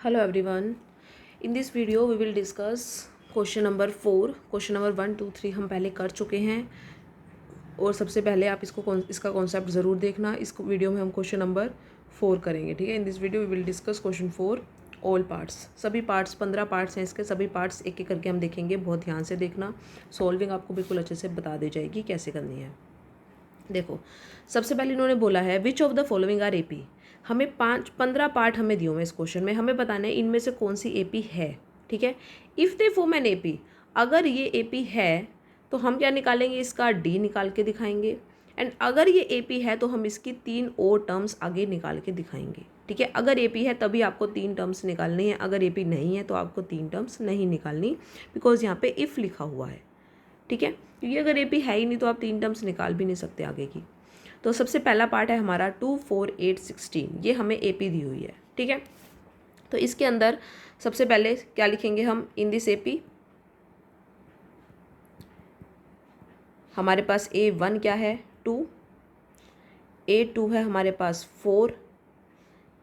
Hello everyone. In this video we will discuss question number 4. Question number 1, 2, 3 हम पहले कर चुके हैं और सबसे पहले आप इसका कॉन्सेप्ट ज़रूर देखना. इस वीडियो में हम क्वेश्चन नंबर 4 करेंगे. ठीक है. In this video we will discuss question 4 all parts. सभी पार्ट्स 15 पार्ट्स हैं इसके. सभी पार्ट्स एक एक करके हम देखेंगे. बहुत ध्यान से देखना. सॉल्विंग आपको बिल्कुल अच्छे से बता दी जाएगी कैसे करनी है. देखो, सबसे पहले इन्होंने बोला है which of the following are AP. हमें 15 पार्ट हमें दिए हुए इस क्वेश्चन में. हमें बताना है इनमें से कौन सी एपी है. ठीक है. If they form an AP, अगर ये एपी है तो हम क्या निकालेंगे, इसका डी निकाल के दिखाएंगे. एंड अगर ये एपी है तो हम इसकी 3 और टर्म्स आगे निकाल के दिखाएंगे. ठीक है. अगर एपी है तभी आपको 3 टर्म्स निकालनी है. अगर एपी नहीं है तो आपको 3 टर्म्स नहीं निकालनी, बिकॉज यहाँ पे इफ़ लिखा हुआ है. ठीक है. क्योंकि अगर एपी है ही नहीं तो आप 3 टर्म्स निकाल भी नहीं सकते आगे की. तो सबसे पहला पार्ट है हमारा 2, 4, 8, 16. ये हमें एपी दी हुई है. ठीक है. तो इसके अंदर सबसे पहले क्या लिखेंगे हम, इन दिस एपी हमारे पास A1 क्या है 2, A2 है हमारे पास 4,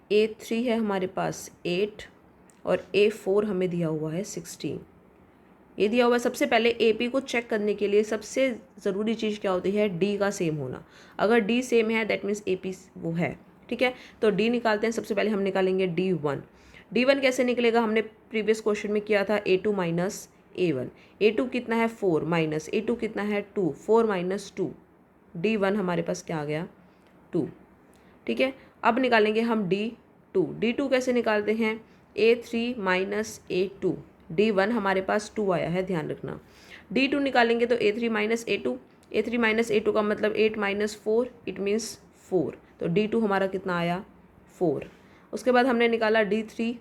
A3 है हमारे पास 8 और A4 हमें दिया हुआ है 16. ये दिया हुआ है. सबसे पहले एपी को चेक करने के लिए सबसे ज़रूरी चीज़ क्या होती है, डी का सेम होना. अगर डी सेम है दैट मीन्स एपी वो है. ठीक है. तो डी निकालते हैं. सबसे पहले हम निकालेंगे D1. D1 कैसे निकलेगा, हमने प्रीवियस क्वेश्चन में किया था A2 माइनस A1. A2 कितना है 4 माइनस A2 कितना है 2, 4 माइनस 2. D1 हमारे पास क्या आ गया 2. ठीक है. अब निकालेंगे हम D2. D2 कैसे निकालते हैं, A3 माइनस A2. D1 हमारे पास 2 आया है, ध्यान रखना. D2 निकालेंगे तो A3 minus A2. A3 minus A2 का मतलब 8 माइनस 4, इट मीन्स 4. तो D2 हमारा कितना आया 4. उसके बाद हमने निकाला D3.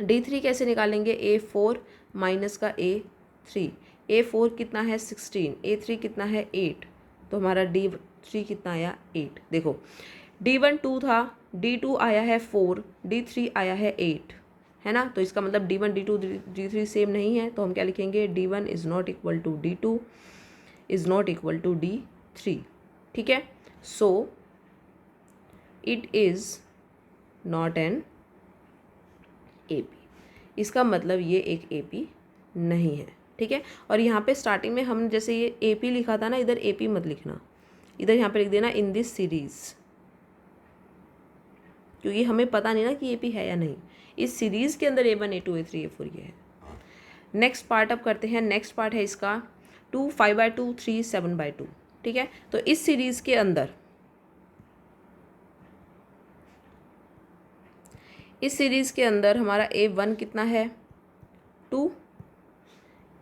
D3 कैसे निकालेंगे, A4 माइनस का A3. A4 कितना है 16, A3 कितना है 8. तो हमारा D3 कितना आया 8. देखो, D1 2 था, D2 आया है 4, D3 आया है 8, है ना. तो इसका मतलब D1 D2 D3 सेम नहीं है. तो हम क्या लिखेंगे, D1 is not equal to D2 is not equal to D3. ठीक है. So it is not an AP. इसका मतलब ये एक एपी नहीं है. ठीक है. और यहाँ पे स्टार्टिंग में हम जैसे ये एपी लिखा था ना, इधर एपी मत लिखना, इधर यहाँ पे लिख देना इन दिस सीरीज़, क्योंकि हमें पता नहीं ना कि एपी है या नहीं. इस सीरीज़ के अंदर A1 A2 A3 A4 ये है. नेक्स्ट पार्ट अब करते हैं. नेक्स्ट पार्ट है इसका 2, 5/2, 3, 7/2. ठीक है. तो इस सीरीज़ के अंदर हमारा A1 कितना है 2,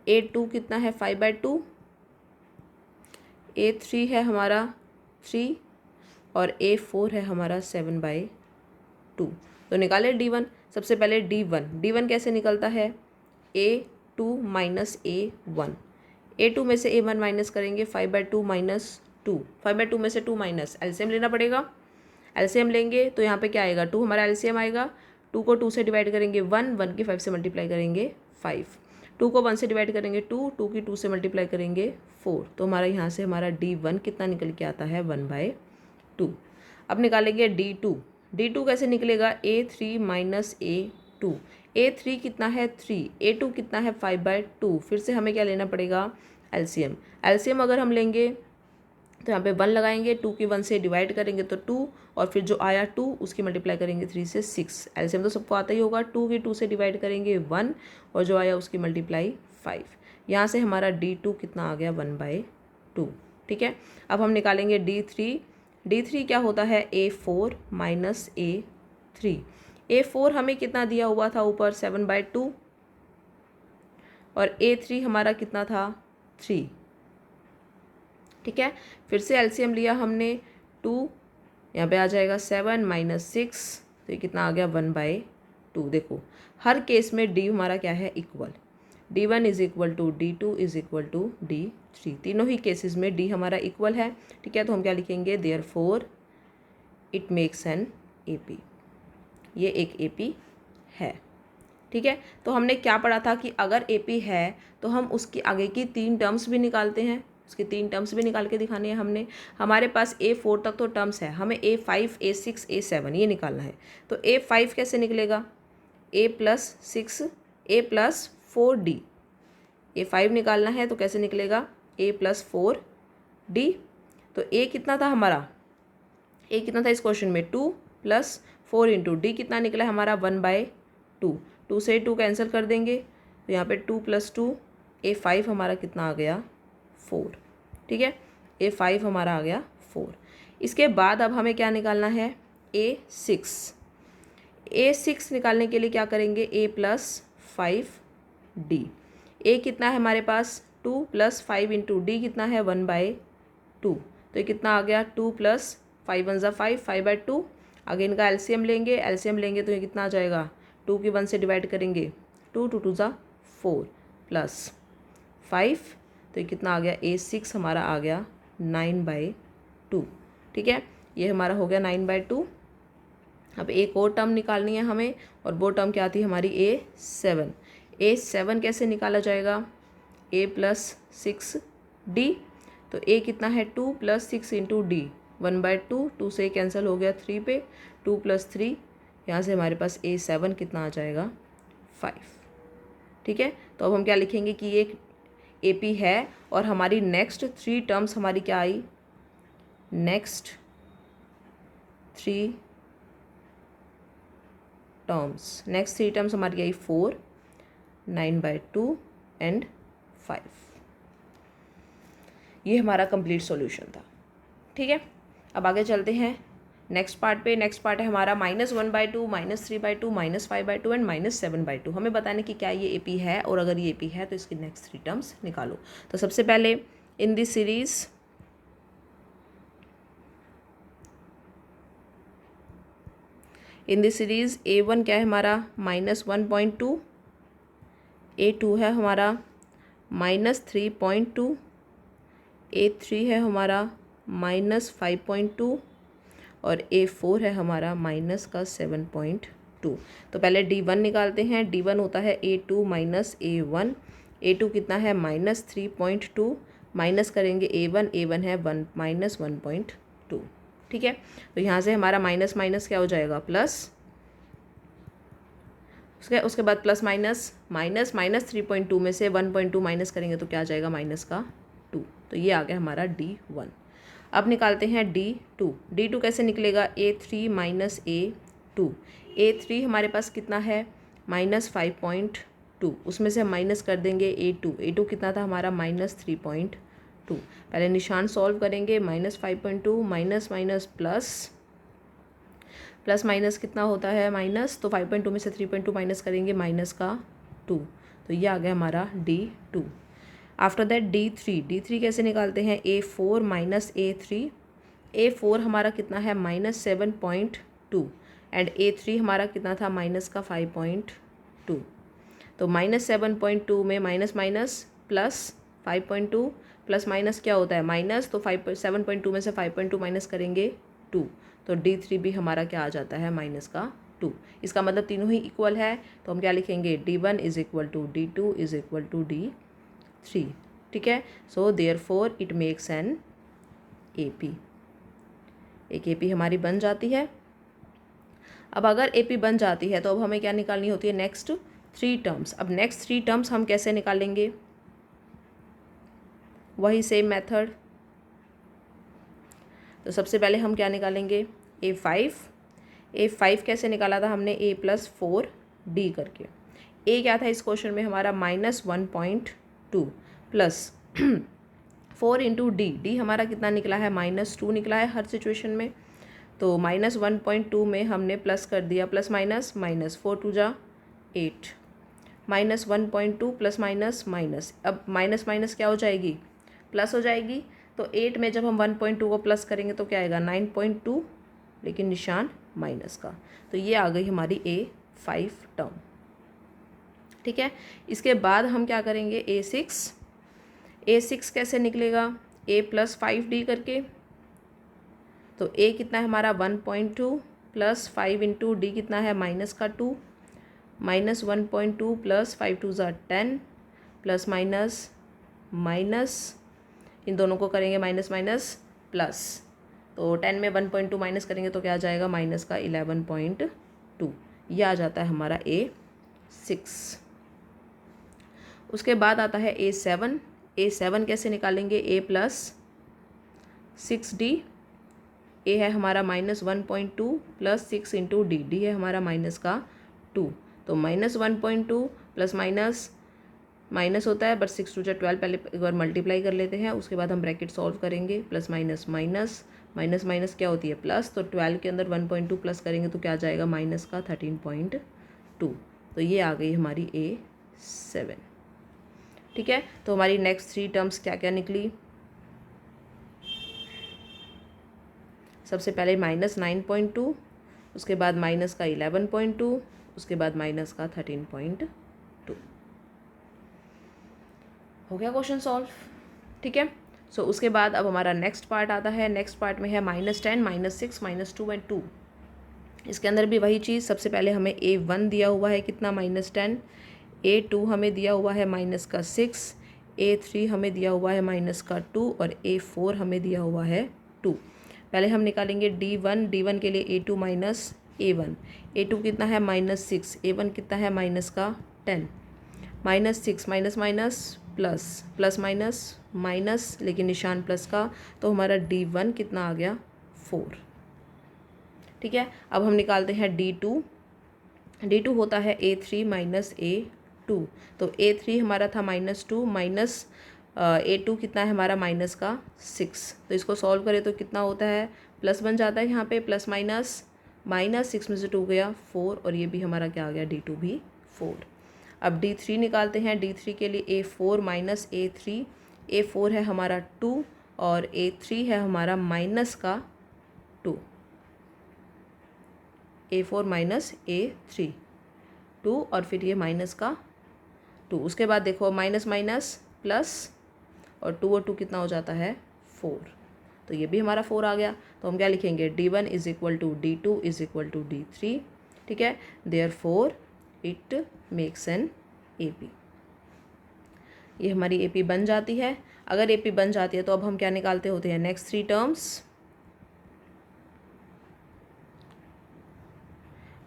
A2 कितना है 5/2, A3 है हमारा 3 और A4 है हमारा 7/2. तो निकाले D1. सबसे पहले D1 कैसे निकलता है, A2 माइनस A1. A2 में से A1 माइनस करेंगे, 5/2 माइनस 2, 5/2 में से 2 माइनस, एलसीएम लेना पड़ेगा. एलसीएम लेंगे तो यहाँ पे क्या आएगा 2 हमारा एलसीएम आएगा. 2 को 2 से डिवाइड करेंगे 1, 1 की 5 से मल्टीप्लाई करेंगे 5. 2 को 1 से डिवाइड करेंगे 2, 2 की 2 से मल्टीप्लाई करेंगे 4. तो हमारा यहाँ से हमारा D1 कितना निकल के आता है 1/2. अब निकालेंगे D2 कैसे निकलेगा, A3 माइनस A2. A3 कितना है 3, A2 कितना है 5/2. फिर से हमें क्या लेना पड़ेगा, एलसीएम अगर हम लेंगे तो यहाँ पे 1 लगाएंगे, 2 की 1 से डिवाइड करेंगे तो 2, और फिर जो आया 2 उसकी मल्टीप्लाई करेंगे 3 से 6. एलसीएम तो सबको आता ही होगा. 2 की 2 से डिवाइड करेंगे 1 और जो आया उसकी मल्टीप्लाई 5. यहाँ से हमारा D2 कितना आ गया 1/2. ठीक है. अब हम निकालेंगे D3 क्या होता है A4 माइनस A3. A4 हमें कितना दिया हुआ था ऊपर 7/2 और A3 हमारा कितना था 3. ठीक है. फिर से एलसीएम लिया हमने 2, यहाँ पे आ जाएगा 7 माइनस 6, तो ये कितना आ गया 1/2. देखो, हर केस में डी हमारा क्या है equal. D1 is equal to D2 is equal to D3. तीनों ही केसेस में डी हमारा इक्वल है. ठीक है. तो हम क्या लिखेंगे, therefore it makes an AP. ये एक एपी है. ठीक है. तो हमने क्या पढ़ा था कि अगर एपी है तो हम उसकी आगे की 3 टर्म्स भी निकालते हैं. उसकी 3 टर्म्स भी निकाल के दिखानी है हमने. हमारे पास A4 तक तो टर्म्स है, हमें A5 A6 A7 ये निकालना है. तो A5 कैसे निकलेगा, a+4d। a5 निकालना है तो कैसे निकलेगा, a+4d। तो a कितना था हमारा, a कितना था इस क्वेश्चन में 2 + 4 इंटू डी कितना निकला हमारा 1/2। 2 से 2 कैंसिल कर देंगे तो यहाँ पे 2 + 2 a5 हमारा कितना आ गया 4। ठीक है, a5 हमारा आ गया 4। इसके बाद अब हमें क्या निकालना है, a6। a6 निकालने के लिए क्या करेंगे, a+5d। a कितना है हमारे पास 2 + 5 इंटू डी कितना है 1/2। तो ये कितना आ गया 2 + 5 × 5 5/2। आगे इनका एलसीएम लेंगे, एलसीएम लेंगे तो ये कितना आ जाएगा, 2 की 1 से डिवाइड करेंगे 2 × 2 = 4 + 5। तो ये कितना आ गया, a6 हमारा आ गया 9/2। ठीक है, ये हमारा हो गया 9/2। अब एक और टर्म निकालनी है हमें, और वो टर्म क्या थी हमारी a7। a7 कैसे निकाला जाएगा, a+6d। तो a कितना है 2 + 6 इंटू डी 1/2। 2 से कैंसिल हो गया 3 पे, 2 + 3, यहाँ से हमारे पास a7 कितना आ जाएगा 5। ठीक है, तो अब हम क्या लिखेंगे कि ये AP है, और हमारी नेक्स्ट 3 टर्म्स हमारी क्या आई, नेक्स्ट 3 टर्म्स हमारी आई 4, 9/2 एंड 5। ये हमारा कंप्लीट सॉल्यूशन था। ठीक है, अब आगे चलते हैं नेक्स्ट पार्ट पे। नेक्स्ट पार्ट है हमारा -1/2, -3/2, -5/2 एंड -7/2। हमें बताने कि क्या ये AP है, और अगर ये AP है तो इसकी नेक्स्ट 3 टर्म्स निकालो। तो सबसे पहले इन दिस सीरीज A1 क्या है हमारा -1.2, A2 है हमारा -3.2, A3 है हमारा -5.2 और A4 है हमारा -7.2। तो पहले D1 निकालते हैं। D1 होता है A2 - A1। A2 कितना है -3.2, माइनस करेंगे A1, A1 है -1.2। ठीक है, तो यहाँ से हमारा माइनस माइनस क्या हो जाएगा प्लस, उसके बाद प्लस माइनस -3.2 में से 1.2 माइनस करेंगे तो क्या आ जाएगा -2। तो ये आ गया हमारा D1। अब निकालते हैं D2। D2 कैसे निकलेगा, A3 - A2। A3 हमारे पास कितना है -5.2, उसमें से हम माइनस कर देंगे A2। A2 कितना था हमारा -3.2। पहले निशान सॉल्व करेंगे, -5.2 माइनस माइनस प्लस माइनस कितना होता है माइनस, तो 5.2 में से 3.2 माइनस करेंगे -2। तो ये आ गया हमारा D2। आफ्टर दैट D3 कैसे निकालते हैं, A4 - A3। A4 हमारा कितना है -7.2 एंड A3 हमारा कितना था -5.2। तो -7.2 में minus minus plus 5.2 plus minus क्या होता है माइनस, तो 7.2 में से 5.2 माइनस करेंगे 2। तो D3 भी हमारा क्या आ जाता है -2। इसका मतलब तीनों ही इक्वल है, तो हम क्या लिखेंगे D1 = D2 = D3। ठीक है, so therefore it makes an AP। एक AP हमारी बन जाती है। अब अगर AP बन जाती है तो अब हमें क्या निकालनी होती है, नेक्स्ट 3 टर्म्स। अब नेक्स्ट 3 टर्म्स हम कैसे निकालेंगे, वही सेम मेथड। तो सबसे पहले हम क्या निकालेंगे, A5 कैसे निकाला था हमने, A+4D करके। A क्या था इस क्वेश्चन में हमारा -1.2 प्लस 4 इंटू D हमारा कितना निकला है -2 निकला है हर सिचुएशन में। तो -1.2 में हमने प्लस कर दिया, plus minus minus, 4 × 2 = 8, -1.2 plus minus minus. अब माइनस माइनस क्या हो जाएगी, प्लस हो जाएगी। तो 8 में जब हम 1.2 को प्लस करेंगे तो क्या आएगा 9.2, लेकिन निशान माइनस का। तो ये आ गई हमारी A5 टर्म। ठीक है, इसके बाद हम क्या करेंगे, A6 कैसे निकलेगा, A+5D करके। तो A कितना है हमारा 1.2 प्लस 5 इंटू D कितना है -2, -1.2 प्लस 5 × 2 = 10 प्लस माइनस माइनस, इन दोनों को करेंगे माइनस माइनस प्लस। तो 10 में 1.2 माइनस करेंगे तो क्या आ जाएगा -11.2। यह आ जाता है हमारा 6। उसके बाद आता है A7। A7 कैसे निकालेंगे? A plus 6D। A है हमारा -1.2 प्लस 6 इंटू डी। डी है हमारा माइनस का 2, तो -1.2 प्लस माइनस माइनस होता है, बट 6 टू 12 पहले एक बार मल्टीप्लाई कर लेते हैं, उसके बाद हम ब्रैकेट सॉल्व करेंगे। Plus minus minus minus minus क्या होती है? प्लस। तो 12 के अंदर 1.2 प्लस करेंगे तो क्या आ जाएगा? माइनस का 13.2। तो ये आ गई हमारी A7। ठीक है, तो हमारी नेक्स्ट 3 टर्म्स क्या क्या निकली? सबसे पहले -9.2, उसके बाद माइनस का 11.2, उसके बाद माइनस का 13.2। हो गया क्वेश्चन सॉल्व। ठीक है, सो उसके बाद अब हमारा नेक्स्ट पार्ट आता है। नेक्स्ट पार्ट में है -10, -6, -2 एंड 2। इसके अंदर भी वही चीज़, सबसे पहले हमें A1 दिया हुआ है कितना? -10। A2 हमें दिया हुआ है -6। A3 हमें दिया हुआ है -2 और A4 हमें दिया हुआ है 2। पहले हम निकालेंगे D1। D1 के लिए A2 माइनस A1। A2 कितना है? -6। A1 कितना है? -10। -6 minus minus plus, plus minus minus, लेकिन निशान प्लस का, तो हमारा D1 कितना आ गया? 4। ठीक है, अब हम निकालते हैं D2। D2 होता है A3 माइनस A2। तो A3 हमारा था -2 माइनस A2 कितना है हमारा? माइनस का 6। तो इसको सॉल्व करें तो कितना होता है? प्लस बन जाता है यहाँ पे, प्लस माइनस माइनस 6 में से 2 गया 4, और ये भी हमारा क्या आ गया? D2 भी 4। अब D3 निकालते हैं। D3 के लिए A4 माइनस A3। A4 है हमारा 2 और A3 है हमारा माइनस का 2। A4 माइनस A3 2, और फिर ये माइनस का 2। उसके बाद देखो माइनस माइनस प्लस, और 2 और 2 कितना हो जाता है? 4। तो ये भी हमारा 4 आ गया। तो हम क्या लिखेंगे? D1 is equal to D2 is equal to D3। ठीक है, therefore it makes an AP। ये हमारी AP बन जाती है। अगर AP बन जाती है तो अब हम क्या निकालते होते हैं? Next 3 terms.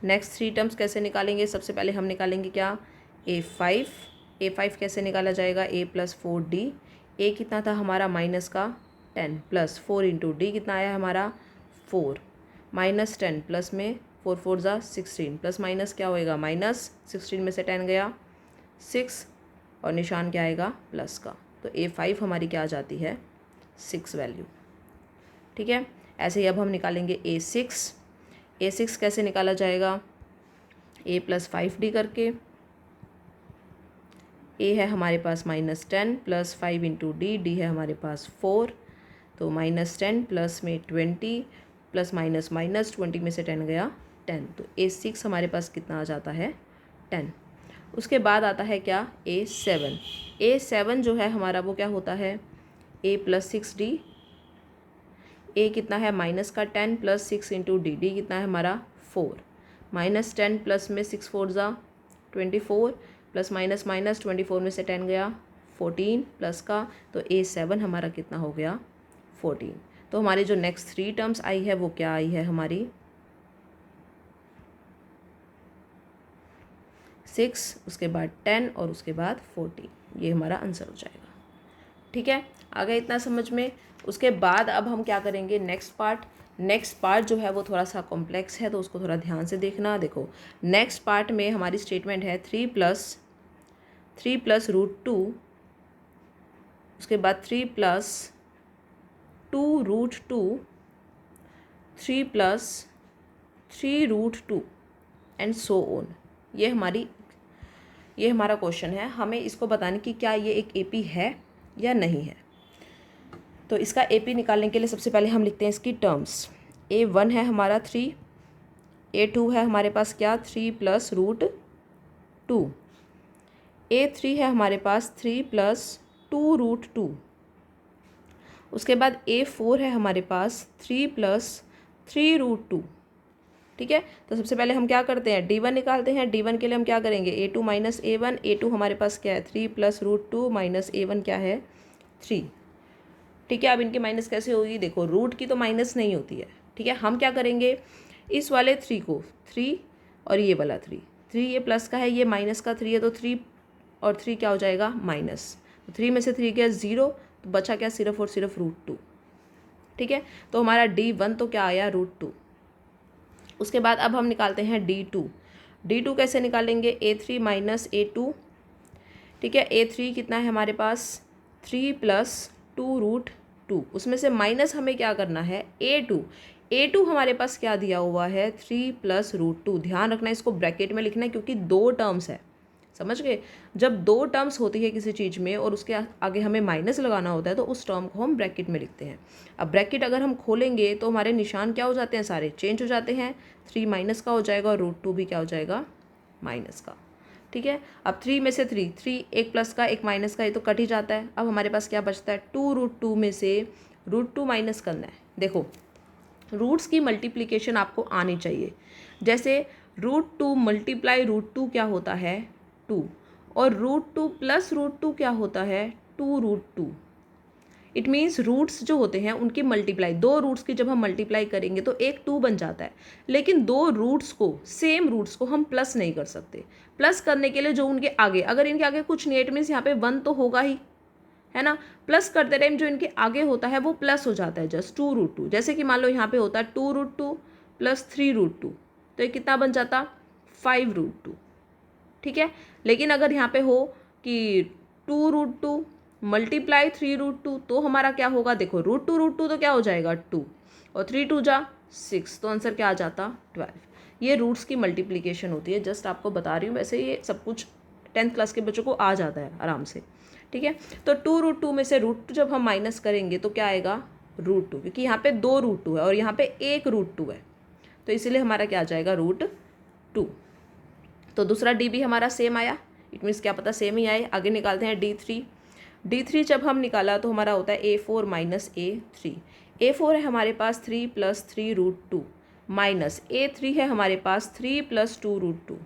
नेक्स्ट 3 टर्म्स कैसे निकालेंगे? सबसे पहले हम निकालेंगे क्या? A5। A5 कैसे निकाला जाएगा? A plus 4D। A कितना था हमारा? माइनस का 10 प्लस 4 इंटू डी कितना आया हमारा? 4। -10 प्लस में 4 4 ज़ा 16, प्लस माइनस क्या होएगा? -16 में से 10 गया 6, और निशान क्या आएगा? प्लस का। तो A5 हमारी क्या आ जाती है? 6 वैल्यू। ठीक है, ऐसे ही अब हम निकालेंगे A6। A6 कैसे निकाला जाएगा? A प्लस 5D करके। A है हमारे पास -10 प्लस 5 इंटू डी। डी है हमारे पास 4, तो -10 प्लस में 20 प्लस माइनस माइनस 20 में से 10 गया 10। तो A6 हमारे पास कितना आ जाता है? 10। उसके बाद आता है क्या? A7। A7 जो है हमारा वो क्या होता है? A plus 6D। A कितना है? माइनस का 10 प्लस 6 इंटू डी। डी कितना है हमारा? 4। -10 प्लस में 6 4 ज़ा 24, प्लस माइनस माइनस 24 में से 10 गया 14 प्लस का। तो A7 हमारा कितना हो गया? 14। तो हमारी जो नेक्स्ट 3 टर्म्स आई है वो क्या आई है हमारी? 6, उसके बाद 10 और उसके बाद 14। ये हमारा आंसर हो जाएगा। ठीक है, आ गया इतना समझ में? उसके बाद अब हम क्या करेंगे? नेक्स्ट पार्ट जो है वो थोड़ा सा कॉम्प्लेक्स है, तो उसको थोड़ा ध्यान से देखना। देखो नेक्स्ट पार्ट में हमारी स्टेटमेंट है 3 प्लस √2, उसके बाद 3 plus 2√2, 3 plus 3√2 and so on. ये हमारा क्वेश्चन है। हमें इसको बताने की क्या ये एक AP है या नहीं है। तो इसका AP निकालने के लिए सबसे पहले हम लिखते हैं इसकी टर्म्स। A1 है हमारा 3, A2 है हमारे पास क्या? 3 प्लस √2, A3 है हमारे पास 3 प्लस 2√2, उसके बाद A4 है हमारे पास 3 प्लस 3√2। ठीक है, तो सबसे पहले हम क्या करते हैं? D1 निकालते हैं। D1 के लिए हम क्या करेंगे? A2 minus A1। A2 हमारे पास क्या है? 3 प्लस √2 माइनस A1 क्या है? 3। ठीक है, अब इनकी माइनस कैसे होगी? देखो रूट की तो माइनस नहीं होती है। ठीक है, हम क्या करेंगे? इस वाले 3 को 3 और ये वाला 3 3 ये प्लस का है, ये माइनस का 3 है, तो 3 और 3 क्या हो जाएगा माइनस। तो 3 में से 3 गया 0, तो बचा क्या सिर्फ और सिर्फ √2। ठीक है, तो हमारा D1 तो क्या आया √2। उसके बाद अब हम निकालते हैं D2। D2 कैसे निकालेंगे, A3 माइनस A2। ठीक है, A3 कितना है हमारे पास 3 + 2√2, उसमें से माइनस हमें क्या करना है A2। A2 हमारे पास क्या दिया हुआ है 3 + √2। ध्यान रखना इसको ब्रैकेट में लिखना है क्योंकि 2 टर्म्स है, समझ गए। जब 2 टर्म्स होती है किसी चीज़ में और उसके आगे हमें माइनस लगाना होता है तो उस टर्म को हम ब्रैकेट में लिखते हैं। अब ब्रैकेट अगर हम खोलेंगे तो हमारे निशान क्या हो जाते हैं, सारे चेंज हो जाते हैं। 3 माइनस का हो जाएगा और √2 भी क्या हो जाएगा माइनस का। ठीक है, अब 3 में से 3 एक प्लस का एक माइनस का, ये तो कट ही जाता है। अब हमारे पास क्या बचता है 2√2 में से √2 माइनस करना है। देखो रूट्स की मल्टीप्लिकेशन आपको आनी चाहिए। जैसे √2 मल्टीप्लाई √2 क्या होता है 2, और √2 + √2 क्या होता है 2√2। इट मीन्स रूट्स जो होते हैं उनकी मल्टीप्लाई, 2 रूट्स की जब हम मल्टीप्लाई करेंगे तो एक 2 बन जाता है, लेकिन 2 रूट्स को, सेम रूट्स को हम प्लस नहीं कर सकते। प्लस करने के लिए जो उनके आगे, अगर इनके आगे कुछ नहीं है इट मीन्स यहाँ पे 1 तो होगा ही, है ना। प्लस करते टाइम जो इनके आगे होता है वो प्लस हो जाता है जस्ट 2√2। जैसे कि मान लो यहाँ पे होता है 2√2 + 3√2, तो ये कितना बन जाता 5√2। ठीक है, लेकिन अगर यहाँ पे हो कि 2√2 मल्टीप्लाई 3√2 तो हमारा क्या होगा, देखो √2 तो क्या हो जाएगा 2 और 3 2 जा 6, तो आंसर क्या आ जाता 12। ये रूट्स की मल्टीप्लिकेशन होती है, जस्ट आपको बता रही हूँ। वैसे ये सब कुछ 10th क्लास के बच्चों को आ जाता है आराम से। ठीक है, तो 2√2 में से √2 जब हम माइनस करेंगे तो क्या आएगा √2, क्योंकि यहाँ पे 2 √2 है और यहाँ पे 1 √2 है, तो इसीलिए हमारा क्या आ जाएगा √2। तो दूसरा D भी हमारा सेम आया, इट मीन्स क्या पता सेम ही आए। आगे निकालते हैं D3 जब हम निकाला तो हमारा होता है A4 माइनस A3। A4 है हमारे पास 3 + 3√2 माइनस A3 है हमारे पास 3 + 2√2।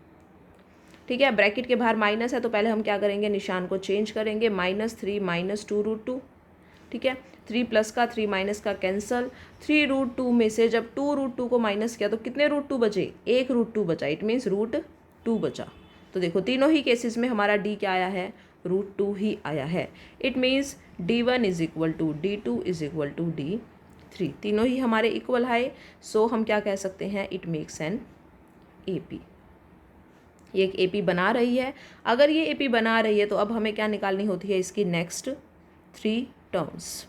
ठीक है, ब्रैकेट के बाहर माइनस है तो पहले हम क्या करेंगे, निशान को चेंज करेंगे, -3 - 2√2। ठीक है, 3 प्लस का 3 माइनस का कैंसल। 3√2 में से जब 2√2 को माइनस किया तो कितने √2 बचे, 1 √2 बचा, इट मीन्स √2 बचा। तो देखो तीनों ही केसेस में हमारा D क्या आया है √2 ही आया है। It means D1 = D2 = D3, तीनों ही हमारे इक्वल है। सो हम क्या कह सकते हैं, इट मेक्स एन AP। ये एक AP बना रही है। अगर ये AP बना रही है तो अब हमें क्या निकालनी होती है, इसकी नेक्स्ट 3 टर्म्स।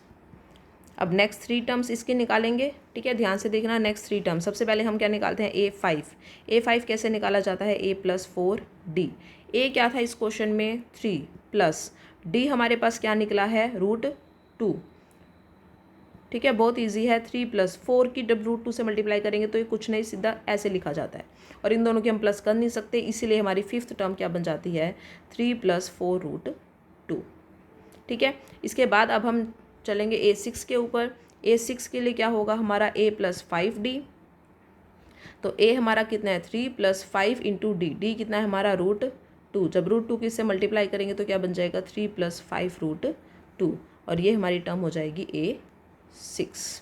अब नेक्स्ट 3 टर्म्स इसके निकालेंगे। ठीक है, ध्यान से देखना। नेक्स्ट 3 टर्म्स सबसे पहले हम क्या निकालते हैं A5 कैसे निकाला जाता है, A + 4D। A क्या था इस क्वेश्चन में 3 प्लस D हमारे पास क्या निकला है √2। ठीक है, बहुत इजी है। 3 + 4 की जब √2 से मल्टीप्लाई करेंगे तो ये कुछ नहीं, सीधा ऐसे लिखा जाता है, और इन दोनों की हम प्लस कर नहीं सकते, इसीलिए हमारी 5th टर्म क्या बन जाती है 3 + 4√2। ठीक है, इसके बाद अब हम चलेंगे A6 के ऊपर। A6 के लिए क्या होगा हमारा A + 5D। तो A हमारा कितना है 3 + 5 × D कितना है हमारा √2। जब √2 की इससे मल्टीप्लाई करेंगे तो क्या बन जाएगा 3 + 5√2, और ये हमारी टर्म हो जाएगी A6।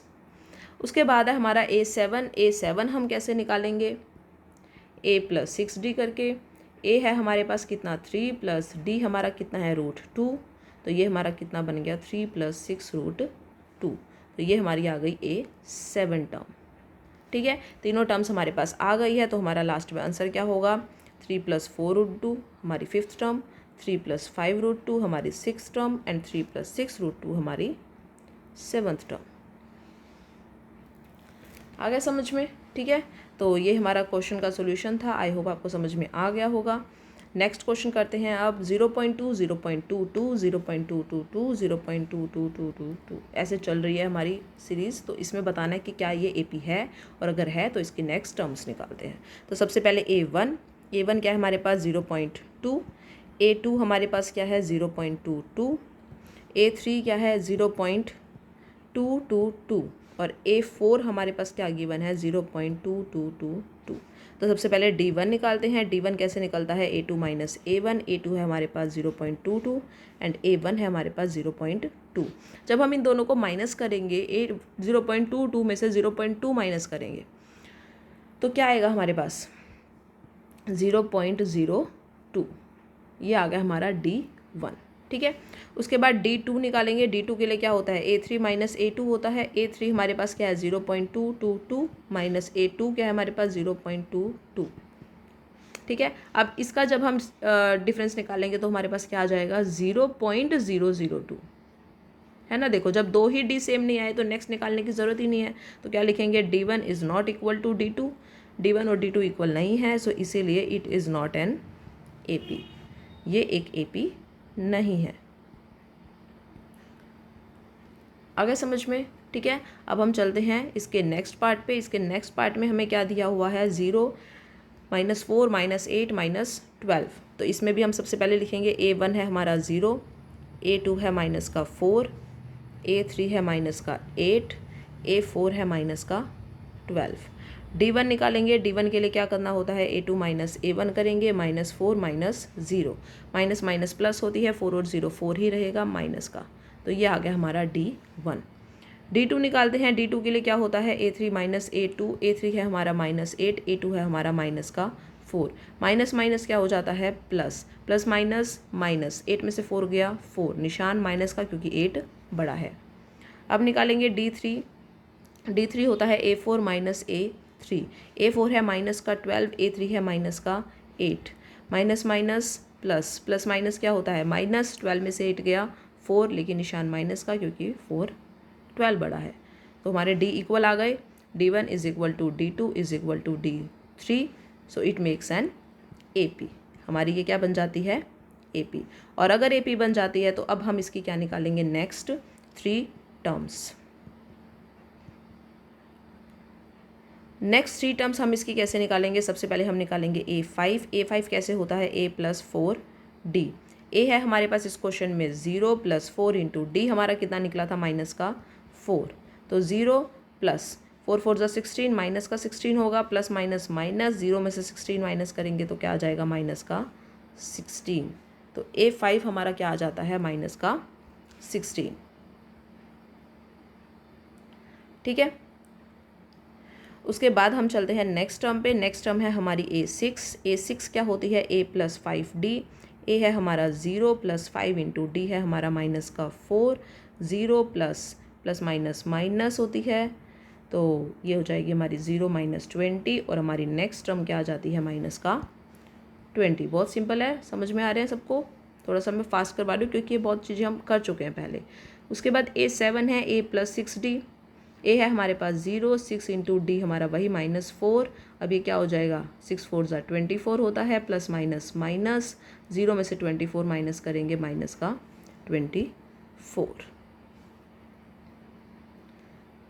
उसके बाद है हमारा A7 हम कैसे निकालेंगे, A + 6D करके। A है हमारे पास कितना 3 + D हमारा कितना है √2, तो ये हमारा कितना बन गया 3 + 6√2, तो ये हमारी आ गई A7 टर्म। ठीक है, तीनों टर्म्स हमारे पास आ गई है, तो हमारा लास्ट में आंसर क्या होगा 3 + 4√2 हमारी 5th टर्म, 3 + 5√2 हमारी 6th टर्म, एंड 3 + 6√2 हमारी 7th टर्म। आ गया समझ में। ठीक है, तो ये हमारा क्वेश्चन का सोल्यूशन था। आई होप आपको समझ में आ गया होगा। नेक्स्ट क्वेश्चन करते हैं अब 0.2 0.22 0.222 0.2222 ऐसे चल रही है हमारी सीरीज़। तो इसमें बताना है कि क्या ये AP है, और अगर है तो इसकी नेक्स्ट टर्म्स निकालते हैं। तो सबसे पहले A1 क्या है हमारे पास 0.2, A2 हमारे पास क्या है 0.22, A3 क्या है 0.222, और A4 हमारे पास क्या गिवन है 0.2222। तो सबसे पहले D1 निकालते हैं। D1 कैसे निकलता है A2 - A1। A2 है हमारे पास 0.22 एंड A1 है हमारे पास 0.2। जब हम इन दोनों को माइनस करेंगे, 0.22 में से 0.2 माइनस करेंगे तो क्या आएगा हमारे पास 0.02, ये आ गया हमारा D1। ठीक है, उसके बाद D2 निकालेंगे। D2 के लिए क्या होता है, A3 माइनस A2 होता है। A3 हमारे पास क्या है 0.222 माइनस A2 क्या है हमारे पास 0.22। ठीक है, अब इसका जब हम डिफरेंस निकालेंगे तो हमारे पास क्या आ जाएगा 0.002, है ना। देखो जब दो ही डी सेम नहीं आए तो नेक्स्ट निकालने की ज़रूरत ही नहीं है, तो क्या लिखेंगे D1 is not equal to D2, D1 और D2 इक्वल नहीं है, सो इसीलिए it is not an AP, ये एक AP नहीं है। आ गया समझ में। ठीक है, अब हम चलते हैं इसके नेक्स्ट पार्ट पे। इसके नेक्स्ट पार्ट में हमें क्या दिया हुआ है 0, -4, -8, -12। तो इसमें भी हम सबसे पहले लिखेंगे A1 है हमारा 0, A2 है -4, A3 है -8, A4 है -12। D1 निकालेंगे। D1 के लिए क्या करना होता है A2 माइनस A1 करेंगे, -4 -0, माइनस माइनस प्लस होती है, 4 और 0 4 ही रहेगा माइनस का, तो ये आ गया हमारा D1। D2 निकालते हैं। D2 के लिए क्या होता है A3 माइनस A2, A3 है हमारा -8, A2 है हमारा -4, माइनस माइनस क्या हो जाता है प्लस, प्लस माइनस माइनस, 8 में से 4 गया 4, निशान माइनस का क्योंकि 8 बड़ा है। अब निकालेंगे D3। D3 होता है A4 माइनस A3, A4 है माइनस का 12, A3 है माइनस का 8, minus minus plus, plus minus क्या होता है माइनस, 12 में से 8 गया 4, लेकिन निशान माइनस का क्योंकि 4 12 बड़ा है, तो हमारे D इक्वल आ गए। D1 is equal to D2 is equal to D3, so it makes an AP। हमारी ये क्या बन जाती है AP। और अगर AP बन जाती है तो अब हम इसकी क्या निकालेंगे नेक्स्ट 3 टर्म्स। नेक्स्ट 3 टर्म्स हम इसकी कैसे निकालेंगे, सबसे पहले हम निकालेंगे A5। A5 कैसे होता है A + 4D। A है हमारे पास इस क्वेश्चन में 0 + 4 इंटू D हमारा कितना निकला था माइनस का 4, तो 0 + 4 4 = 16, माइनस का 16 होगा, प्लस माइनस माइनस, 0 में से 16 माइनस करेंगे तो क्या आ जाएगा माइनस का 16, तो A5 हमारा क्या आ जाता है माइनस का 16। ठीक है, उसके बाद हम चलते हैं नेक्स्ट टर्म पे। नेक्स्ट टर्म है हमारी A6। A6 क्या होती है A + 5D। A है हमारा 0 + 5 इंटू D है हमारा माइनस का 4, 0 प्लस माइनस माइनस होती है, तो ये हो जाएगी हमारी 0 - 20, और हमारी नेक्स्ट टर्म क्या आ जाती है माइनस का 20। बहुत सिंपल है, समझ में आ रहे हैं सबको। थोड़ा सा मैं फास्ट करवा दूँ क्योंकि ये बहुत चीज़ें हम कर चुके हैं पहले। उसके बाद A7 है A + 6D। A है हमारे पास 0, 6 इंटू D हमारा वही -4, अब ये क्या हो जाएगा 6 4 = 24 होता है, प्लस माइनस माइनस, 0 में से 24 माइनस करेंगे माइनस का 24।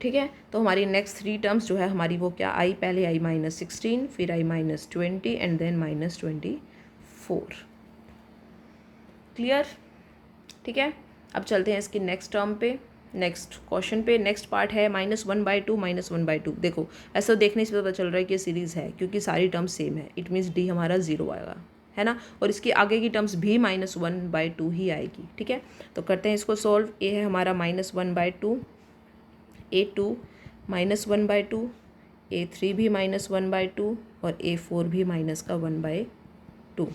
ठीक है, तो हमारी नेक्स्ट 3 टर्म्स जो है हमारी वो क्या आई, पहले आई -16, फिर आई -20 एंड देन -24। क्लियर। ठीक है, अब चलते हैं इसकी नेक्स्ट टर्म पे, नेक्स्ट क्वेश्चन पे। नेक्स्ट पार्ट है -1/2 -1/2। देखो ऐसा देखने से पता चल रहा है कि सीरीज़ है क्योंकि सारी टर्म्स सेम है, इट मीन्स D हमारा 0 आएगा, है ना, और इसकी आगे की टर्म्स भी -1/2 ही आएगी। ठीक है, तो करते हैं इसको सॉल्व। A है हमारा -1/2, A2 -1/2, A3 भी -1/2 और A4 भी -1/2।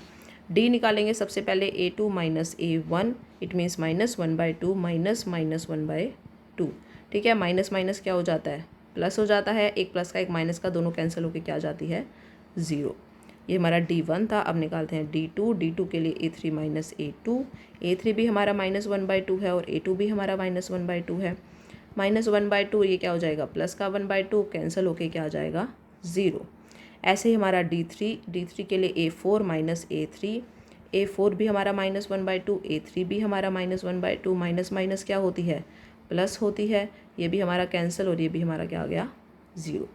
D निकालेंगे सबसे पहले A2 - A1, इट मीन्स -1/2 -1/2। ठीक है, माइनस माइनस क्या हो जाता है प्लस हो जाता है, एक प्लस का एक माइनस का दोनों कैंसिल होकर क्या आ जाती है 0। ये हमारा D1 था। अब निकालते हैं D2। D2 के लिए A3 - A2, A3 भी हमारा -1/2 है और A2 भी हमारा -1/2 है। -1/2 ये क्या हो जाएगा प्लस का 1/2, कैंसिल होके क्या आ जाएगा 0। ऐसे ही हमारा D3 के लिए A4 - A3, A4 भी हमारा -1/2, A3 भी हमारा -1/2, माइनस माइनस क्या होती है प्लस होती है, ये भी हमारा कैंसिल और ये भी हमारा क्या आ गया 0।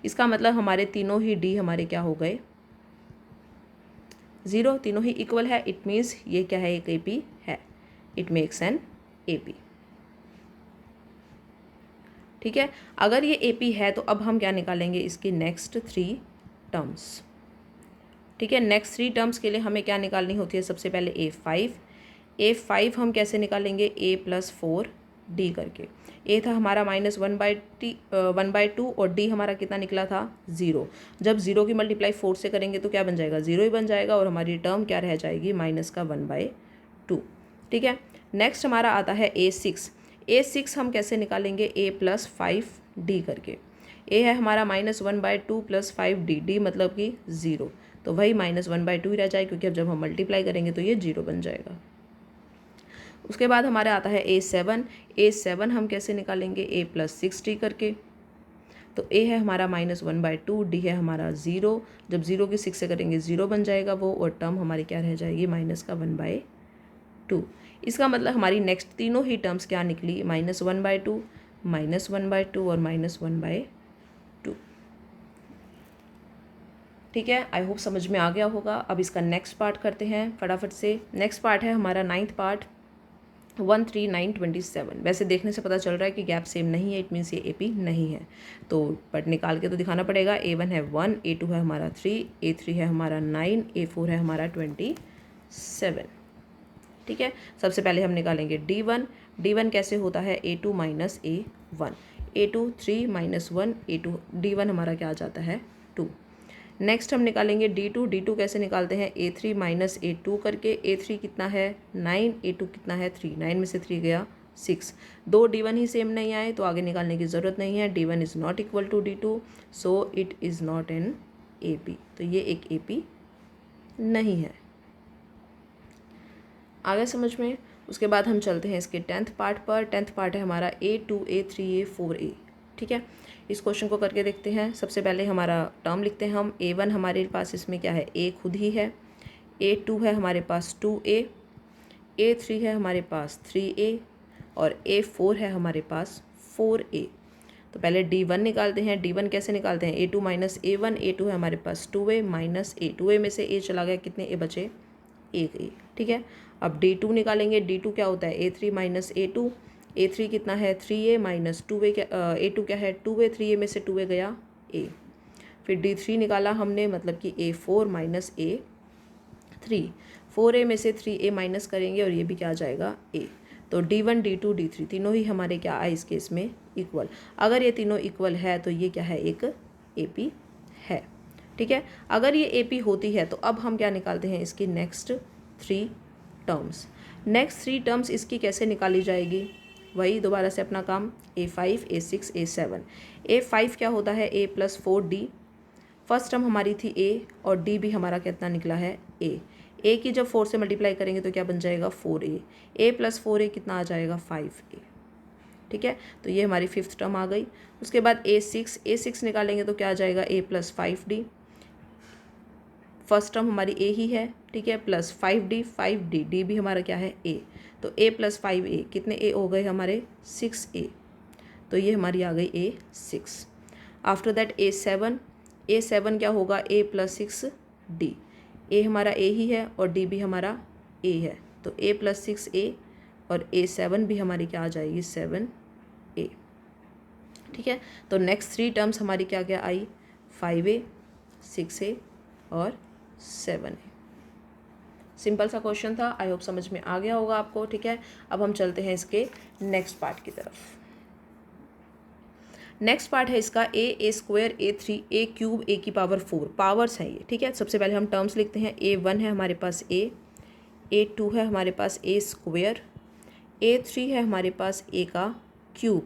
इसका मतलब हमारे तीनों ही D हमारे क्या हो गए 0, तीनों ही इक्वल है, इट मीन्स ये क्या है एक AP है, इट मेक्स एन AP। ठीक है, अगर ये AP है तो अब हम क्या निकालेंगे इसकी नेक्स्ट 3 टर्म्स। ठीक है, नेक्स्ट 3 टर्म्स के लिए हमें क्या निकालनी होती है, सबसे पहले A5 हम कैसे निकालेंगे A + 4 डी करके। ए था हमारा -1/2 और डी हमारा कितना निकला था 0। जब 0 की मल्टीप्लाई 4 से करेंगे तो क्या बन जाएगा 0 ही बन जाएगा और हमारी टर्म क्या रह जाएगी -1/2। ठीक है। नेक्स्ट हमारा आता है A6 हम कैसे निकालेंगे A+5D करके। ए है हमारा -1/2 + 5D, डी मतलब कि 0, तो वही -1/2 ही रह जाए क्योंकि अब जब हम मल्टीप्लाई करेंगे तो ये 0 बन जाएगा। उसके बाद हमारे आता है A7 हम कैसे निकालेंगे A+6D करके। तो ए है हमारा -1/2, डी है हमारा 0, जब 0 की 6 से करेंगे 0 बन जाएगा वो, और टर्म हमारी क्या रह जाएगी -1/2। इसका मतलब हमारी नेक्स्ट तीनों ही टर्म्स क्या निकली -1/2, -1/2 और -1/2। ठीक है, आई होप समझ में आ गया होगा। अब इसका नेक्स्ट पार्ट करते हैं फटाफट से। नेक्स्ट पार्ट है हमारा 9th पार्ट 13927। वैसे देखने से पता चल रहा है कि गैप सेम नहीं है, इट मीन्स ये AP नहीं है, तो बट निकाल के तो दिखाना पड़ेगा। A1 है 1, A2 है हमारा 3, A3 है हमारा 9, A4 है हमारा 27। ठीक है, सबसे पहले हम निकालेंगे D1 कैसे होता है A2 - A1, A2 3 - 1 A2, D1 हमारा क्या आ जाता है 2। नेक्स्ट हम निकालेंगे D2 कैसे निकालते हैं A3 - A2 करके। A3 कितना है 9, A2 कितना है 3, 9 में से 3 गया 6। दो D1 ही सेम नहीं आए तो आगे निकालने की ज़रूरत नहीं है। D1 is not equal to D2, so it is not an AP, तो ये एक AP नहीं है। आगे समझ में। उसके बाद हम चलते हैं इसके 10th पार्ट पर। 10th पार्ट है हमारा A2 A3 A4A। ठीक है, इस क्वेश्चन को करके देखते हैं। सबसे पहले हमारा टर्म लिखते हैं हम। A1 हमारे पास इसमें क्या है A खुद ही है, A2 है हमारे पास 2A, A3 है हमारे पास 3A और A4 है हमारे पास 4A। तो पहले D1 निकालते हैं। D1 कैसे निकालते हैं A2 - A1, A2 है हमारे पास 2A माइनस A, 2A में से A चला गया, कितने A बचे 1A। ठीक है, अब D2 निकालेंगे। D2 क्या होता है A3 - A2, A3 कितना है 3A माइनस 2A, क्या A2 क्या है 2A, 3A में से 2A गया A। फिर D3 निकाला हमने, मतलब कि A4 - A3, 4A में से 3A माइनस करेंगे और ये भी क्या आ जाएगा A। तो D1 D2 D3 तीनों ही हमारे क्या आए इस केस में इक्वल। अगर ये तीनों इक्वल है तो ये क्या है एक AP है। ठीक है, अगर ये AP होती है तो अब हम क्या निकालते हैं इसकी नेक्स्ट 3 टर्म्स। नेक्स्ट 3 टर्म्स इसकी कैसे निकाली जाएगी, वही दोबारा से अपना काम। A5 A6 A7। A5 क्या होता है A+4D। फर्स्ट टर्म हमारी थी A और D भी हमारा कितना निकला है A की जब 4 से मल्टीप्लाई करेंगे तो क्या बन जाएगा 4A, A+4A कितना आ जाएगा 5A। ठीक है, तो ये हमारी 5th टर्म आ गई। उसके बाद A6 निकालेंगे तो क्या आ जाएगा A+5D। फर्स्ट टर्म हमारी A ही है, ठीक है, प्लस 5D D भी हमारा क्या है A, तो A+5A कितने A हो गए हमारे 6A, तो ये हमारी आ गई A6। आफ्टर दैट A7 क्या होगा A+6D। A हमारा A ही है और D भी हमारा A है, तो A+6A और A7 भी हमारी क्या आ जाएगी 7A। ठीक है, तो नेक्स्ट 3 टर्म्स हमारी क्या क्या आई 5A 6A और 7A। सिंपल सा क्वेश्चन था, आई होप समझ में आ गया होगा आपको। ठीक है, अब हम चलते हैं इसके नेक्स्ट पार्ट की तरफ। नेक्स्ट पार्ट है इसका A² A3 A³ A⁴ powers हैं ये। ठीक है, सबसे पहले हम टर्म्स लिखते हैं। A1 है हमारे पास A2 है हमारे पास A², A3 है हमारे पास A³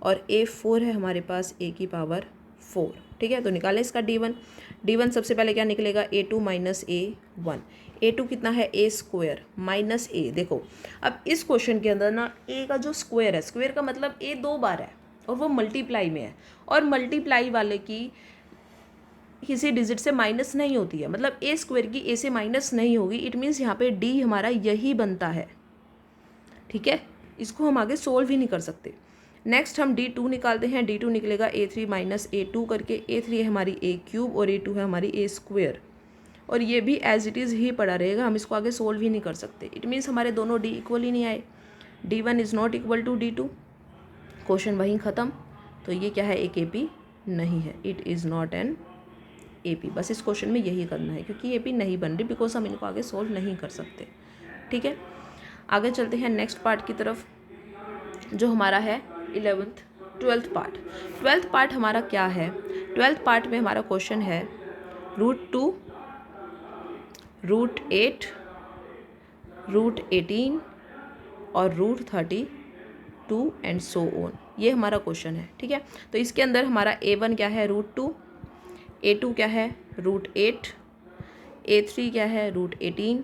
और A4 है हमारे पास A⁴। ठीक है, तो निकालें इसका D1 सबसे पहले क्या निकलेगा A2 - A1। A2 कितना है A² माइनस A। देखो अब इस क्वेश्चन के अंदर ना A का जो स्क्वायर है, स्क्वायर का मतलब A 2 बार है और वो मल्टीप्लाई में है, और मल्टीप्लाई वाले की किसी डिजिट से माइनस नहीं होती है, मतलब A² की A से माइनस नहीं होगी। इट मीन्स यहाँ पे D हमारा यही बनता है। ठीक है, इसको हम आगे सोल्व ही नहीं कर सकते। नेक्स्ट हम D2 निकालते हैं। D2 निकलेगा A3 - A2 करके। A3 है हमारी A³ और A2 है हमारी A², और ये भी एज इट इज़ ही पड़ा रहेगा, हम इसको आगे सोल्व ही नहीं कर सकते। इट मीन्स हमारे दोनों D इक्वल ही नहीं आए। D1 is not equal to D2, question वहीं ख़त्म। तो ये क्या है एक AP नहीं है, it is not an AP। बस इस क्वेश्चन में यही करना है क्योंकि AP नहीं बन रही, बिकॉज हम इनको आगे सोल्व नहीं कर सकते। ठीक है, आगे चलते हैं नेक्स्ट पार्ट की तरफ। जो हमारा है 12th पार्ट। 12th पार्ट हमारा क्या है? 12th पार्ट में हमारा क्वेश्चन है √2, √8, √18 और √32 एंड सो ऑन। ये हमारा क्वेश्चन है, ठीक है। तो इसके अंदर हमारा A1 क्या है? √2, A2 क्या है? √8, A3 क्या है? √18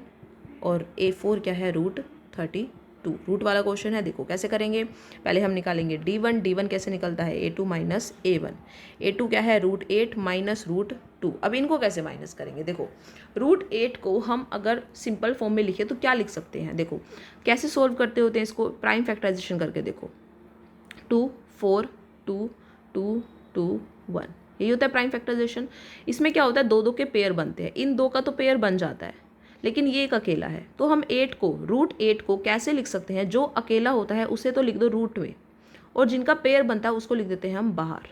और A4 क्या है? √32। रूट वाला क्वेश्चन है। देखो कैसे करेंगे, पहले हम निकालेंगे D1 कैसे निकलता है? A2 minus A1। A2 क्या है? √8 माइनस √2। अब इनको कैसे माइनस करेंगे? देखो √8 को हम अगर सिंपल फॉर्म में लिखे तो क्या लिख सकते हैं? देखो कैसे सोल्व करते होते हैं इसको, प्राइम फैक्टराइजेशन करके। देखो 2 4 2 2 2 1, यही होता है प्राइम फैक्टराइजेशन। इसमें क्या होता है? दो के पेयर बनते हैं, इन दो का तो पेयर बन जाता है, लेकिन ये एक अकेला है। तो हम √8 को कैसे लिख सकते हैं? जो अकेला होता है उसे तो लिख दो रूट में, और जिनका पेयर बनता है उसको लिख देते हैं हम बाहर।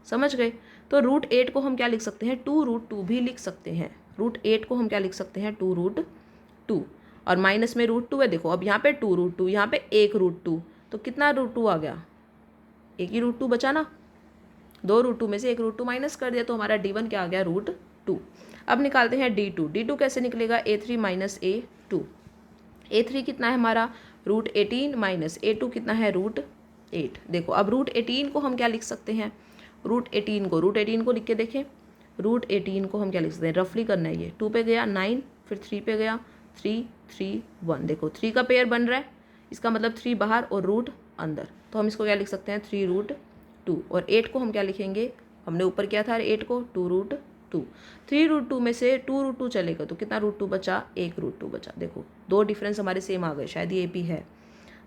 समझ गए? तो √8 को हम क्या लिख सकते हैं? 2√2 भी लिख सकते हैं। √8 को हम क्या लिख सकते हैं? 2√2, और माइनस में √2 है। देखो अब यहाँ पे 2√2, यहाँ पे 1√2, तो कितना √2 आ गया? एक ही √2 बचा ना, 2√2 में से 1√2 माइनस कर दिया, तो हमारा D1 क्या आ गया? √2। अब निकालते हैं D2 कैसे निकलेगा? A3 minus A2। A3 कितना है हमारा? √18 माइनस A2 कितना है? √8। देखो अब √18 को हम क्या लिख सकते हैं? √18 को लिख के देखें। √18 को हम क्या लिख सकते हैं? रफली करना है ये। 2 पे गया 9, फिर 3 पे गया 3 3 1। देखो 3 का पेयर बन रहा है, इसका मतलब 3 बाहर और रूट अंदर, तो हम इसको क्या लिख सकते हैं? 3√2। और 8 को हम क्या लिखेंगे? हमने ऊपर किया था 8 को 2√2। 3√2 में से 2√2 चलेगा तो कितना √2 बचा? 1√2 बचा। देखो दो डिफरेंस हमारे सेम आ गए, शायद ये भी है।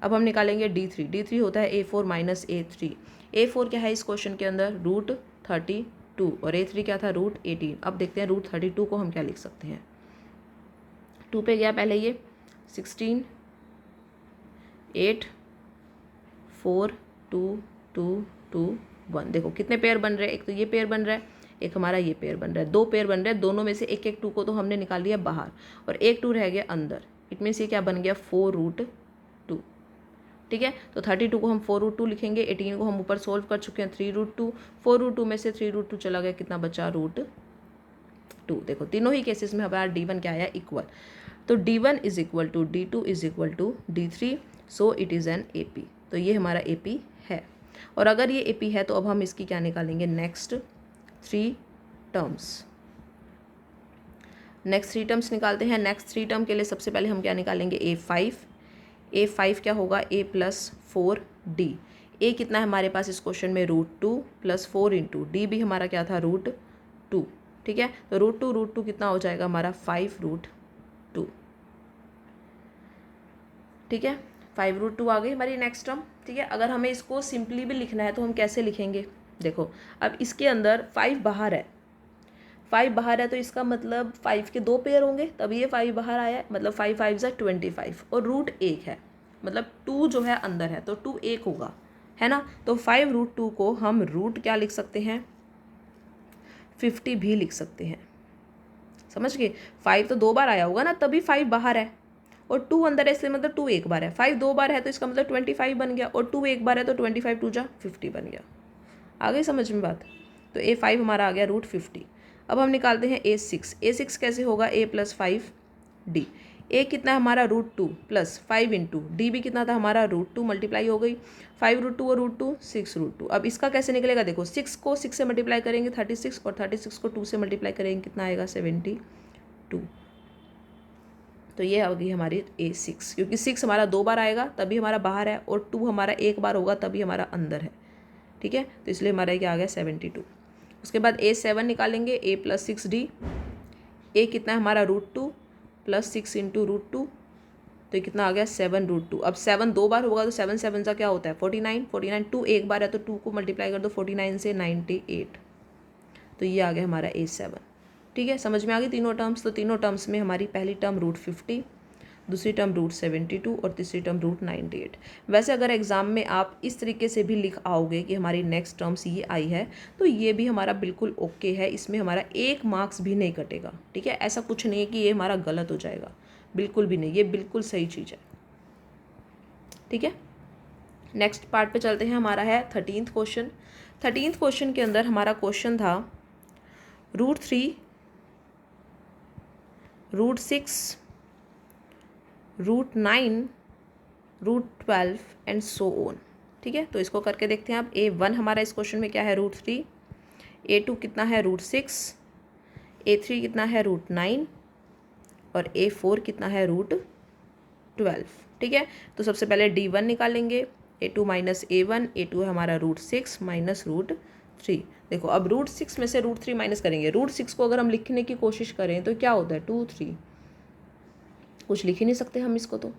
अब हम निकालेंगे D3 होता है A4 माइनस A3। A4 क्या है इस क्वेश्चन के अंदर? √32, और A3 क्या था? √18। अब देखते हैं √32 को हम क्या लिख सकते हैं। 2 पे गया पहले ये 16 8 4 2 2 2 1। देखो कितने पेयर बन रहे हैं? एक तो ये पेयर बन रहा है, एक हमारा ये पेयर बन रहा है, दो पेयर बन रहे हैं। दोनों में से एक 2 को तो हमने निकाल लिया बाहर, और एक 2 रह गया अंदर। इट मीन्स ये क्या बन गया? 4√2। ठीक है, तो 32 को हम 4√2 लिखेंगे। 18 को हम ऊपर सोल्व कर चुके हैं 3√2। 4√2 में से 3√2 चला गया, कितना बचा? √2। देखो तीनों ही केसेस में हमारा D1 क्या आया? इक्वल। तो D1 is equal to D2 is equal to D3, so it is an AP। तो ये हमारा AP है। और अगर ये AP है तो अब हम इसकी क्या निकालेंगे? Next 3 terms. नेक्स्ट 3 टर्म्स निकालते हैं। नेक्स्ट 3 टर्म के लिए सबसे पहले हम क्या निकालेंगे? A5 क्या होगा? A + 4D। A कितना है हमारे पास इस क्वेश्चन में? √2 + 4 इंटू D भी हमारा क्या था? √2। ठीक है, तो √2 कितना हो जाएगा हमारा? 5√2। ठीक है, 5√2 आ गई हमारी नेक्स्ट टर्म। ठीक है, अगर हमें इसको सिंपली भी लिखना है तो हम कैसे लिखेंगे? देखो अब इसके अंदर 5 बाहर है, 5 बाहर है तो इसका मतलब 5 के 2 पेयर होंगे, तभी ये 5 बाहर आया है। मतलब 5 5 ज़ा 25, और √1 है, मतलब 2 जो है अंदर है, तो 2 1 होगा, है ना। तो 5√2 को हम रूट क्या लिख सकते हैं? 50 भी लिख सकते हैं। समझ गए? 5 तो 2 बार आया होगा ना, तभी 5 बाहर है, और 2 अंदर है, इसलिए मतलब 2 1 बार है। 5 2 बार है तो इसका मतलब 25 बन गया, और 2 1 बार है तो 25 2 जा 50 बन गया। आ गई समझ में बात? तो A5 हमारा आ गया √50। अब हम निकालते हैं A6 कैसे होगा? A + 5D। A कितना है हमारा? √2 + 5 इंटू D भी कितना था हमारा? √2, मल्टीप्लाई हो गई 5√2 और √2 6√2। अब इसका कैसे निकलेगा? देखो 6 को 6 से मल्टीप्लाई करेंगे 36, और 36 को 2 से मल्टीप्लाई करेंगे कितना आएगा? 72। तो ये आ गई हमारी A6, क्योंकि 6 हमारा 2 बार आएगा तभी हमारा बाहर है, और 2 हमारा 1 बार होगा तभी हमारा अंदर है। ठीक है, तो इसलिए हमारा क्या आ गया? 72। उसके बाद A7 निकालेंगे। A + 6D। A कितना है हमारा? √2 + 6 इंटू √2, तो ये कितना आ गया? 7√2। अब 7 2 बार होगा तो 7 7 सा क्या होता है? 49। 2 1 बार है तो 2 को मल्टीप्लाई कर दो 49 से 98, तो ये आ गया हमारा A7। ठीक है, समझ में आ गई तीनों टर्म्स? तो तीनों टर्म्स में हमारी पहली टर्म √50, दूसरी टर्म √72 और तीसरी टर्म √98। वैसे अगर एग्ज़ाम में आप इस तरीके से भी लिख आओगे कि हमारी नेक्स्ट टर्म्स ये आई है, तो ये भी हमारा बिल्कुल ओके है, इसमें हमारा 1 मार्क्स भी नहीं कटेगा। ठीक है, ऐसा कुछ नहीं है कि ये हमारा गलत हो जाएगा, बिल्कुल भी नहीं, ये बिल्कुल सही चीज़ है। ठीक है, नेक्स्ट पार्ट पे चलते हैं, हमारा है 13th क्वेश्चन। 13th क्वेश्चन के अंदर हमारा क्वेश्चन था √3, √6, √9, √12 एंड सो ऑन। ठीक है, तो इसको करके देखते हैं। अब A1 हमारा इस क्वेश्चन में क्या है, √3, A2 कितना है, √6, A3 कितना है, √9 और A4 कितना है, √12। ठीक है, तो सबसे पहले D1 निकालेंगे, A2 माइनस A1, A2 है हमारा √6 माइनस √3। देखो अब √6 में से √3 माइनस करेंगे। √6 को अगर हम लिखने की कोशिश करें तो क्या होता है, 2 3, कुछ लिख ही नहीं सकते हम इसको, तो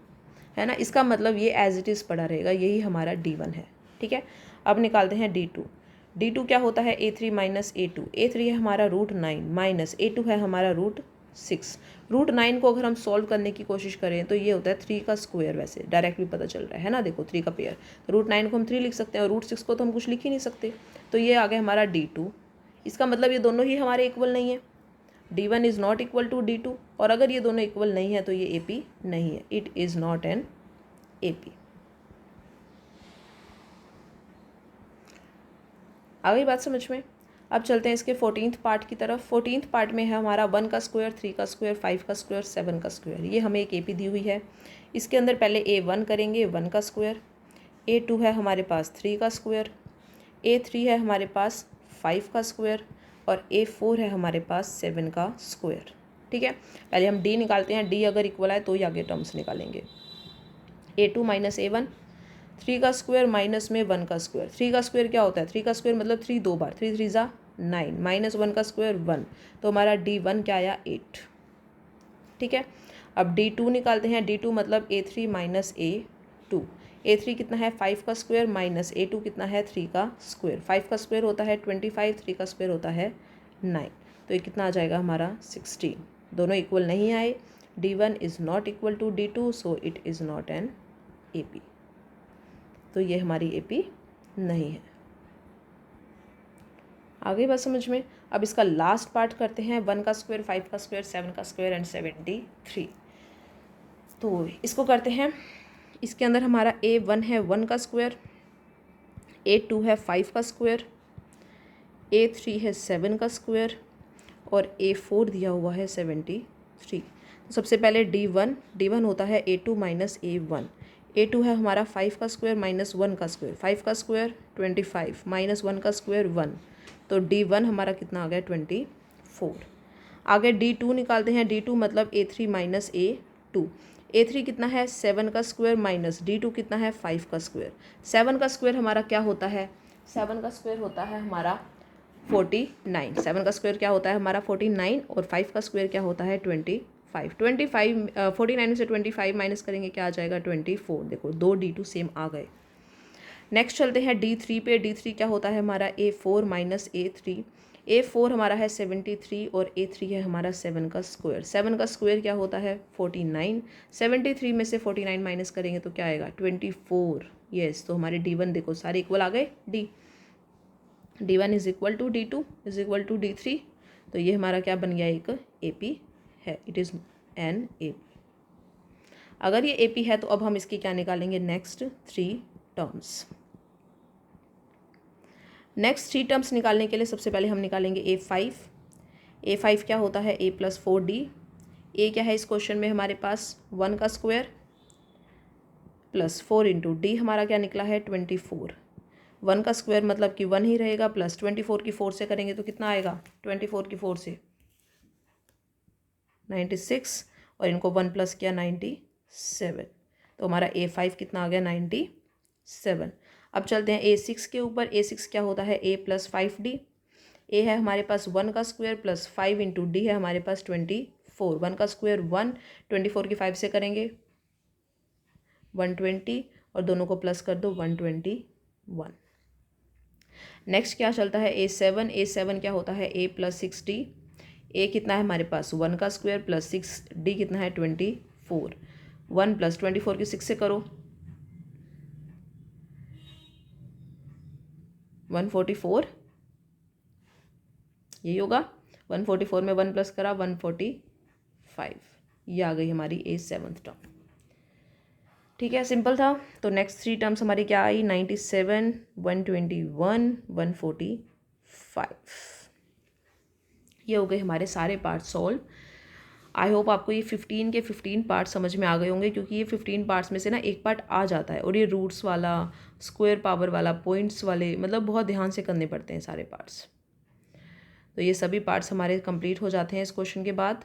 है ना। इसका मतलब ये एज इट इज़ पड़ा रहेगा, यही हमारा D1 है। ठीक है, अब निकालते हैं D2। D2 क्या होता है, A3 माइनस A2, A3 है हमारा √9 माइनस A2 है हमारा √6। √9 को अगर हम सॉल्व करने की कोशिश करें तो ये होता है 3 का स्क्वायर, वैसे डायरेक्ट भी पता चल रहा है ना। देखो 3 का पेयर, तो √9 को हम 3 लिख सकते हैं और √6 को तो हम कुछ लिख ही नहीं सकते। तो ये आ गया हमारा D2। इसका मतलब ये दोनों ही हमारे इक्वल नहीं है, D1 is not equal to D2, और अगर ये दोनों इक्वल नहीं है तो ये AP नहीं है, it is not an AP। आ गई बात समझ में। अब चलते हैं इसके 14th पार्ट की तरफ। 14th पार्ट में है हमारा 1 का स्क्वायर, 3 का स्क्वायर, 5 का स्क्वायर, 7 का स्क्वायर। ये हमें एक AP दी हुई है। इसके अंदर पहले A1 करेंगे, 1 का स्क्वायर, A2 है हमारे पास 3 का स्क्वायर, A3 है हमारे पास 5 का स्क्वायर और A4 है हमारे पास 7 का स्क्वायर। ठीक है, पहले हम D निकालते हैं। D अगर इक्वल आए तो ही आगे टर्म्स निकालेंगे। A2 माइनस A1, 3 का स्क्वायर माइनस में 1 का स्क्वायर। 3 का स्क्वायर क्या होता है, 3 का स्क्वायर मतलब 3 दो बार, 3 3 ज़ा 9, माइनस 1 का स्क्वायर 1, तो हमारा D1 क्या आया, 8। ठीक है, अब D2 निकालते हैं। D2 मतलब A3 माइनस A2। A3 कितना है, 5 का स्क्वायर माइनस A2 कितना है, 3 का स्क्वायर। 5 का स्क्वायर होता है 25, 3 का स्क्वायर होता है 9, तो ये कितना आ जाएगा हमारा 16। दोनों इक्वल नहीं आए, D1 is not equal to D2, so it is not an AP। तो ये हमारी AP नहीं है। आगे बात समझ में। अब इसका लास्ट पार्ट करते हैं, 1 का स्क्वायर, 5 का स्क्वायर, 7 का स्क्वायर एंड 73। तो इसको करते हैं। इसके अंदर हमारा A1 है 1 का स्क्वायर, A2 है 5 का स्क्वायर, A3 है 7 का स्क्वायर और A4 दिया हुआ है 73। तो सबसे पहले D1 होता है A2 माइनस A1। A2 है हमारा 5 का स्क्वायर माइनस 1 का स्क्वायर, 5 का स्क्वायर 25 माइनस 1 का स्क्वायर 1, तो D1 हमारा कितना आ गया, 24। आगे D2 निकालते हैं। D2 मतलब A3 माइनस A2। A3 कितना है, 7 का स्क्वायर माइनस D2 कितना है, 5 का स्क्वायर। 7 का स्क्वायर हमारा क्या होता है, 7 का स्क्वायर होता है हमारा 49। 7 का स्क्वायर क्या होता है हमारा 49 और 5 का स्क्वायर क्या होता है 25। 49 में से 25 माइनस करेंगे क्या आ जाएगा, 24। देखो दो D2 सेम आ गए। नेक्स्ट चलते हैं D3 पे। D3 क्या होता है हमारा A4 माइनस A3। A4 हमारा है 73 और A3 है हमारा 7 का स्क्वायर। 7 का स्क्वायर क्या होता है 49। 73 में से 49 माइनस करेंगे तो क्या आएगा 24। यस, तो हमारे D1 देखो सारे इक्वल आ गए। D1 is equal to D2 is equal to D3, तो ये हमारा क्या बन गया, एक AP है। It is an AP। अगर ये AP है तो अब हम इसकी क्या निकालेंगे, नेक्स्ट 3 टर्म्स। नेक्स्ट 3 टर्म्स निकालने के लिए सबसे पहले हम निकालेंगे A5। A5 क्या होता है, A प्लस 4D। A क्या है इस क्वेश्चन में हमारे पास 1 का स्क्वायर प्लस 4 इंटू D हमारा क्या निकला है 24। 1 का स्क्वायर मतलब कि 1 ही रहेगा, प्लस 24 की 4 से करेंगे तो कितना आएगा, 24 की 4 से 96 और इनको 1 प्लस किया 97, तो हमारा A5 कितना आ गया 97। अब चलते हैं A6 के ऊपर। A6 क्या होता है, A प्लस 5D। A है हमारे पास 1 का स्क्वायर प्लस 5 इंटू D है हमारे पास 24। 1 का स्क्वायर 1, 24 की 5 से करेंगे 120 और दोनों को प्लस कर दो 121। नेक्स्ट क्या चलता है A7। A7 क्या होता है A प्लस 6D। A कितना है हमारे पास 1 का स्क्वायर प्लस 6D कितना है 24। 1 प्लस 24 की 6 से करो 144, यही होगा। 144 में 1 प्लस करा 145, ये आ गई हमारी A7th टर्म। ठीक है, सिंपल था। तो नेक्स्ट 3 टर्म्स हमारी क्या आई, 97, 121, 145। ये हो गए हमारे सारे पार्ट सॉल्व। आई होप आपको ये 15 के 15 पार्ट समझ में आ गए होंगे, क्योंकि ये 15 पार्ट्स में से ना एक पार्ट आ जाता है, और ये रूट्स वाला, स्क्वायर पावर वाला, पॉइंट्स वाले, मतलब बहुत ध्यान से करने पड़ते हैं सारे पार्ट्स। तो ये सभी पार्ट्स हमारे कंप्लीट हो जाते हैं इस क्वेश्चन के बाद,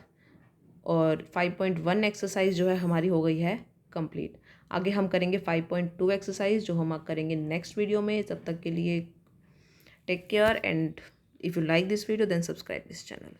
और 5.1 एक्सरसाइज जो है हमारी हो गई है कंप्लीट। आगे हम करेंगे 5.2 एक्सरसाइज, जो हम करेंगे नेक्स्ट वीडियो में। तब तक के लिए take care, and if you like this video then subscribe this channel.